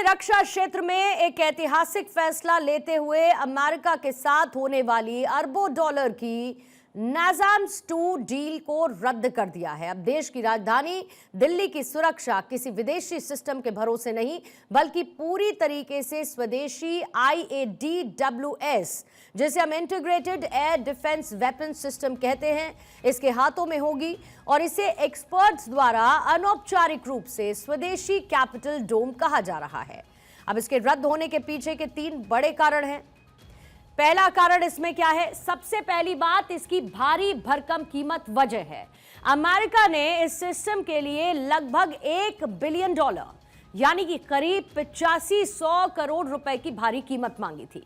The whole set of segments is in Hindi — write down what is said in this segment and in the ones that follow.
रक्षा क्षेत्र में एक ऐतिहासिक फैसला लेते हुए अमेरिका के साथ होने वाली अरबों डॉलर की नाज़ाम्स 2 डील को रद्द कर दिया है। अब देश की राजधानी दिल्ली की सुरक्षा किसी विदेशी सिस्टम के भरोसे नहीं, बल्कि पूरी तरीके से स्वदेशी IADWS, जिसे हम integrated air defence weapon system कहते हैं, इसके हाथों में होगी और इसे एक्सपर्ट्स द्वारा अनौपचारिक रूप से स्वदेशी कैपिटल डोम कहा जा रहा है। अब इसके रद्द होने के पीछे के 3 बड़े कारण हैं। पहला कारण इसमें क्या है? सबसे पहली बात, इसकी भारी भरकम कीमत वजह है। अमेरिका ने इस सिस्टम के लिए लगभग $1 बिलियन यानी कि करीब 8500 करोड़ रुपए की भारी कीमत मांगी थी।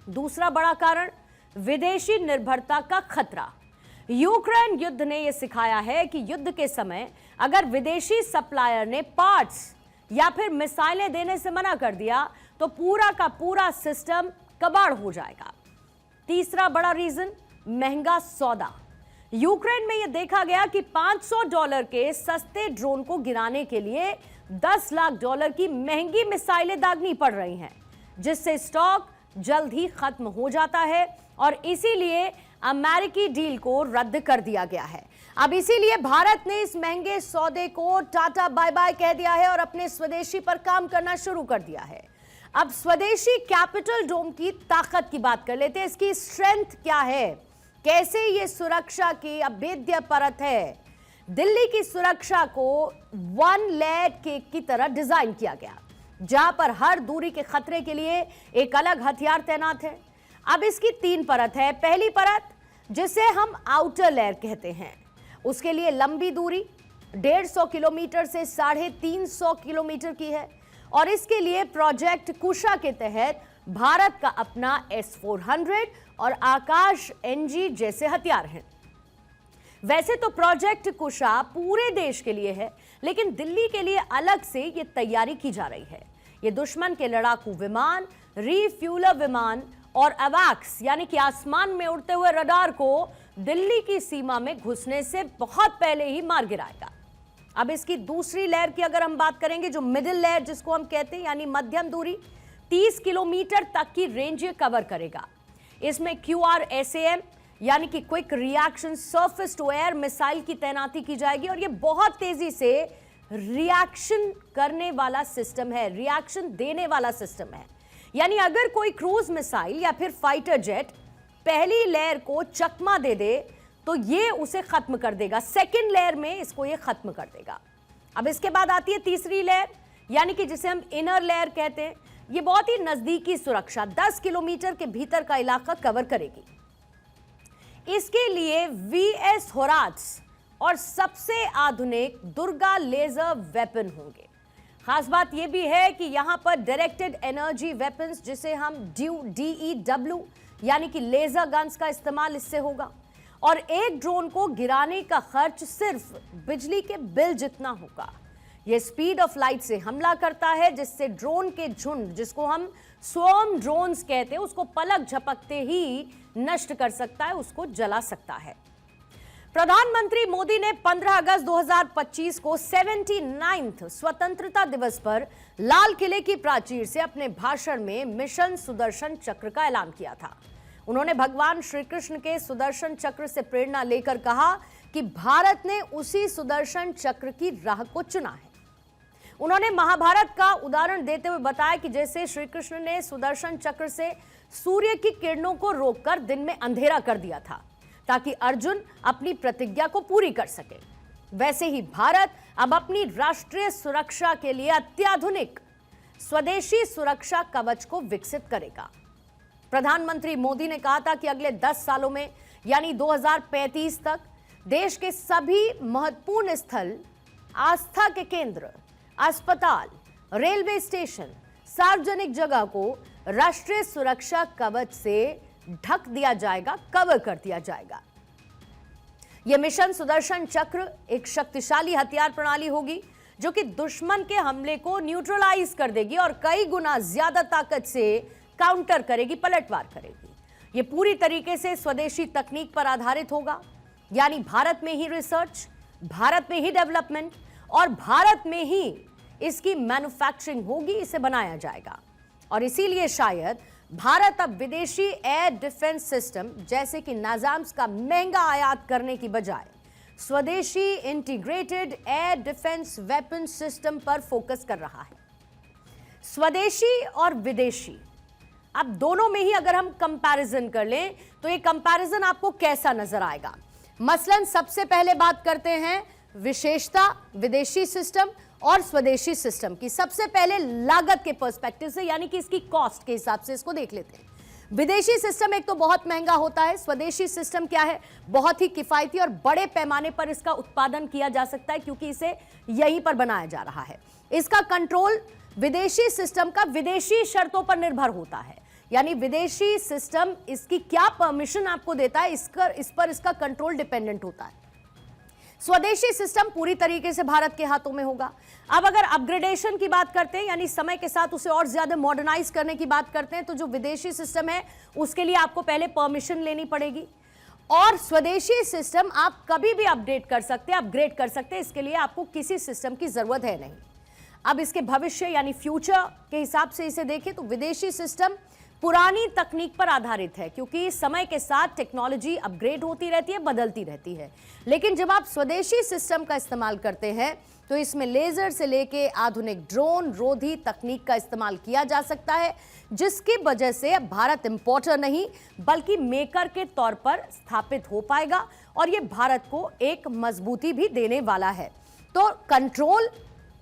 दूसरा बड़ा कारण, विदेशी निर्भरता का खतरा। यूक्रेन युद्ध ने यह सिखाया है कि युद्ध के समय अगर विदेशी सप्लायर ने पार्ट्स या फिर मिसाइलें देने से मना कर दिया तो पूरा का पूरा सिस्टम कबाड़ हो जाएगा। तीसरा बड़ा रीजन, महंगा सौदा। यूक्रेन में यह देखा गया कि $500 के सस्ते ड्रोन को गिराने के लिए $10 लाख की महंगी मिसाइलें दागनी पड़ रही हैं, जिससे स्टॉक जल्द ही खत्म हो जाता है और इसीलिए अमेरिकी डील को रद्द कर दिया गया है। अब इसीलिए भारत ने इस महंगे सौदे को टाटा बाय बाय कह दिया है और अपने स्वदेशी पर काम करना शुरू कर दिया है। अब स्वदेशी कैपिटल डोम की ताकत की बात कर लेते हैं। इसकी स्ट्रेंथ क्या है, कैसे ये सुरक्षा की अभेद्य परत है। दिल्ली की सुरक्षा को 1 लेयर केक की तरह डिजाइन किया गया, जहां पर हर दूरी के खतरे के लिए एक अलग हथियार तैनात है। अब इसकी 3 परत है। पहली परत, जिसे हम आउटर लेयर कहते हैं, उसके लिए लंबी दूरी 150 किलोमीटर से 350 किलोमीटर की है और इसके लिए प्रोजेक्ट कुशा के तहत भारत का अपना S-400 और आकाश NG जैसे हथियार हैं। वैसे तो प्रोजेक्ट कुशा पूरे देश के लिए है, लेकिन दिल्ली के लिए अलग से यह तैयारी की जा रही है। यह दुश्मन के लड़ाकू विमान, रिफ्यूलर विमान और अवैक्स यानी कि आसमान में उड़ते हुए रडार को दिल्ली की सीमा में घुसने से बहुत पहले ही मार गिराएगा। अब इसकी दूसरी लेयर की अगर हम बात करेंगे, जो मिडिल लेयर जिसको हम कहते हैं, यानी मध्यम दूरी, 30 किलोमीटर तक की रेंज ये कवर करेगा। इसमें QRSAM यानी कि quick reaction surface to air missile की तैनाती की जाएगी और ये बहुत तेजी से रिएक्शन करने वाला सिस्टम है, रिएक्शन देने वाला सिस्टम है। यानी अगर कोई क्रूज मिसाइल या फिर फाइटर जेट पहली लेयर को चकमा दे दे तो ये उसे खत्म कर देगा, सेकेंड लेयर में इसको ये खत्म कर देगा। अब इसके बाद आती है तीसरी लेयर, यानी कि जिसे हम इनर लेयर कहते हैं। ये बहुत ही नजदीकी सुरक्षा 10 किलोमीटर के भीतर का इलाका कवर करेगी। इसके लिए VS होरात्स और सबसे आधुनिक दुर्गा लेजर वेपन होंगे। खास बात यह भी है कि यहां पर डायरेक्टेड एनर्जी वेपन्स, जिसे हम DEW यानी कि लेजर गन्स का इस्तेमाल इससे होगा और एक ड्रोन को गिराने का खर्च सिर्फ बिजली के बिल जितना होगा। यह स्पीड ऑफ लाइट से हमला करता है, जिससे ड्रोन के झुंड, जिसको हम स्वॉर्म ड्रोन्स कहते हैं, उसको पलक झपकते ही नष्ट कर सकता है, उसको जला सकता है। प्रधानमंत्री मोदी ने 15 अगस्त 2025 को 79वें स्वतंत्रता दिवस पर लाल किले की प्राचीर से अपने भाषण में मिशन सुदर्शन चक्र का ऐलान किया था। उन्होंने भगवान श्री कृष्ण के सुदर्शन चक्र से प्रेरणा लेकर कहा कि भारत ने उसी सुदर्शन चक्र की राह को चुना है। उन्होंने महाभारत का उदाहरण देते हुए बताया कि जैसे श्री कृष्ण ने सुदर्शन चक्र से सूर्य की किरणों को रोककर दिन में अंधेरा कर दिया था ताकि अर्जुन अपनी प्रतिज्ञा को पूरी कर सके, वैसे ही भारत अब अपनी राष्ट्रीय सुरक्षा के लिए अत्याधुनिक स्वदेशी सुरक्षा कवच को विकसित करेगा। प्रधानमंत्री मोदी ने कहा था कि अगले 10 सालों में यानी 2035 तक देश के सभी महत्वपूर्ण स्थल, आस्था के केंद्र, अस्पताल, रेलवे स्टेशन, सार्वजनिक जगह को राष्ट्रीय सुरक्षा कवच से ढक दिया जाएगा, कवर कर दिया जाएगा। यह मिशन सुदर्शन चक्र एक शक्तिशाली हथियार प्रणाली होगी जो कि दुश्मन के हमले को न्यूट्रलाइज कर देगी और कई गुना ज्यादा ताकत से काउंटर करेगी, पलटवार करेगी। यह पूरी तरीके से स्वदेशी तकनीक पर आधारित होगा, यानी भारत में ही रिसर्च, भारत में ही डेवलपमेंट और भारत में ही इसकी मैन्युफैक्चरिंग होगी, इसे बनाया जाएगा। और इसीलिए शायद भारत अब विदेशी एयर डिफेंस सिस्टम जैसे कि नाज़ाम्स का महंगा आयात करने की बजाय स्वदेशी integrated air defence weapon system पर फोकस कर रहा है। स्वदेशी और विदेशी, अब दोनों में ही अगर हम कंपैरिजन कर लें तो ये कंपैरिजन आपको कैसा नजर आएगा? मसलन सबसे पहले बात करते हैं विशेषता विदेशी सिस्टम और स्वदेशी सिस्टम की। सबसे पहले लागत के पर्सपेक्टिव से, यानी कि इसकी कॉस्ट के हिसाब से इसको देख लेते हैं। विदेशी सिस्टम एक तो बहुत महंगा होता है, स्वदेशी सिस्टम क्या है, बहुत ही किफायती और बड़े पैमाने पर इसका उत्पादन किया जा सकता है क्योंकि इसे यहीं पर बनाया जा रहा है। इसका कंट्रोल विदेशी सिस्टम का विदेशी शर्तों पर निर्भर होता है, यानी विदेशी सिस्टम इसकी क्या परमिशन आपको देता है इस पर इसका कंट्रोल डिपेंडेंट होता है। स्वदेशी सिस्टम पूरी तरीके से भारत के हाथों में होगा। अब अगर अपग्रेडेशन की बात करते हैं, यानी समय के साथ उसे और ज्यादा मॉडर्नाइज करने की बात करते हैं, तो जो विदेशी सिस्टम है उसके लिए आपको पहले परमिशन लेनी पड़ेगी। और स्वदेशी सिस्टम आप कभी भी अपडेट कर सकते हैं, अपग्रेड कर सकते हैं, इसके लिए आपको किसी सिस्टम की जरूरत है नहीं। अब इसके भविष्य यानी फ्यूचर के हिसाब से इसे देखें तो विदेशी सिस्टम पुरानी तकनीक पर आधारित है क्योंकि समय के साथ टेक्नोलॉजी अपग्रेड होती रहती है, बदलती रहती है। लेकिन जब आप स्वदेशी सिस्टम का इस्तेमाल करते हैं तो इसमें लेजर से लेके आधुनिक ड्रोन रोधी तकनीक का इस्तेमाल किया जा सकता है, जिसकी वजह से अब भारत इंपोर्टर नहीं बल्कि मेकर के तौर पर स्थापित हो पाएगा और यह भारत को एक मजबूती भी देने वाला है। तो कंट्रोल,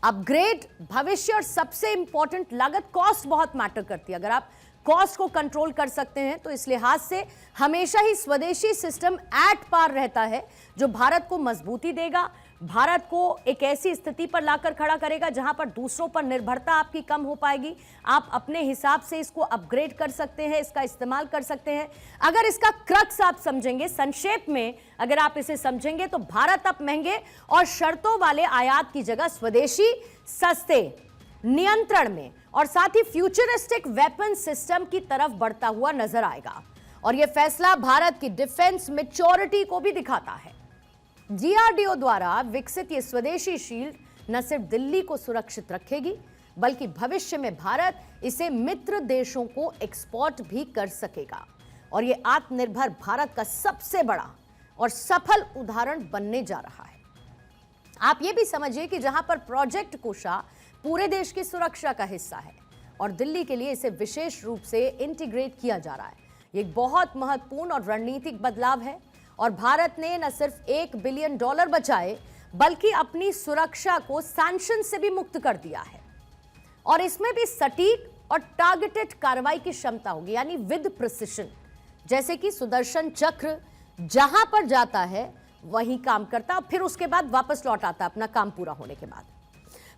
अपग्रेड, भविष्य और सबसे इंपॉर्टेंट लागत, कॉस्ट बहुत मैटर करती है। अगर आप कॉस्ट को कंट्रोल कर सकते हैं तो इस लिहाज से हमेशा ही स्वदेशी सिस्टम एट पार रहता है, जो भारत को मजबूती देगा, भारत को एक ऐसी स्थिति पर लाकर खड़ा करेगा जहां पर दूसरों पर निर्भरता आपकी कम हो पाएगी। आप अपने हिसाब से इसको अपग्रेड कर सकते हैं, इसका इस्तेमाल कर सकते हैं। अगर इसका क्रक्स आप समझेंगे, संक्षेप में अगर आप इसे समझेंगे तो भारत अब महंगे और शर्तों वाले आयात की जगह स्वदेशी, सस्ते, नियंत्रण में और साथ ही फ्यूचरिस्टिक वेपन सिस्टम की तरफ बढ़ता हुआ नजर आएगा। और यह फैसला भारत की डिफेंस मैच्योरिटी को भी दिखाता है। डीआरडीओ द्वारा विकसित यह स्वदेशी शील्ड न सिर्फ दिल्ली को सुरक्षित रखेगी बल्कि भविष्य में भारत इसे मित्र देशों को एक्सपोर्ट भी कर सकेगा और यह आत्मनिर्भर भारत का सबसे बड़ा और सफल उदाहरण बनने जा रहा है। आप यह भी समझिए कि जहां पर प्रोजेक्ट कुशा पूरे देश की सुरक्षा का हिस्सा है और दिल्ली के लिए इसे विशेष रूप से इंटीग्रेट किया जा रहा है, ये एक बहुत महत्वपूर्ण और रणनीतिक बदलाव है और भारत ने न सिर्फ $1 बिलियन बचाए बल्कि अपनी सुरक्षा को सैंक्शन से भी मुक्त कर दिया है। और इसमें भी सटीक और टारगेटेड कार्रवाई की क्षमता होगी, यानी विद प्रिसिशन, जैसे कि सुदर्शन चक्र जहां पर जाता है वहीं काम करता, फिर उसके बाद वापस लौट आता अपना काम पूरा होने के बाद।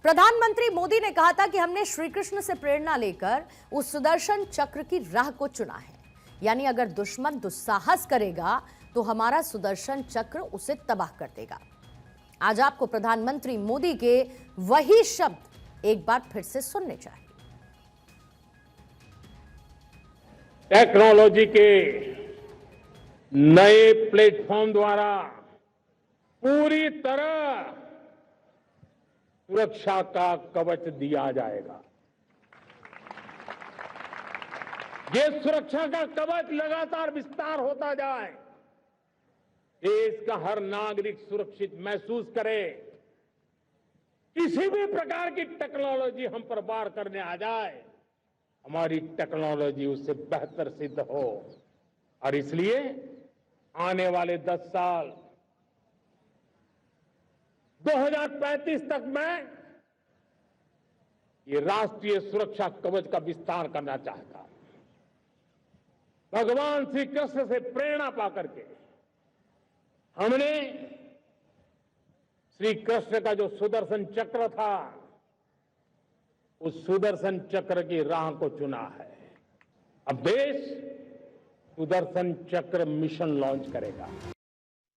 प्रधानमंत्री मोदी ने कहा था कि हमने श्री कृष्ण से प्रेरणा लेकर उस सुदर्शन चक्र की राह को चुना है, यानी अगर दुश्मन दुस्साहस करेगा तो हमारा सुदर्शन चक्र उसे तबाह कर देगा। आज आपको प्रधानमंत्री मोदी के वही शब्द एक बार फिर से सुनने चाहिए। टेक्नोलॉजी के नए प्लेटफॉर्म द्वारा पूरी तरह सुरक्षा का कवच दिया जाएगा। ये सुरक्षा का कवच लगातार विस्तार होता जाए, देश का हर नागरिक सुरक्षित महसूस करे। किसी भी प्रकार की टेक्नोलॉजी हम पर वार करने आ जाए, हमारी टेक्नोलॉजी उससे बेहतर सिद्ध हो। और इसलिए आने वाले 10 साल 2035 तक में ये राष्ट्रीय सुरक्षा कवच का विस्तार करना चाहता हूं। भगवान श्री कृष्ण से प्रेरणा पाकर के हमने श्री कृष्ण का जो सुदर्शन चक्र था, उस सुदर्शन चक्र की राह को चुना है। अब देश सुदर्शन चक्र मिशन लॉन्च करेगा।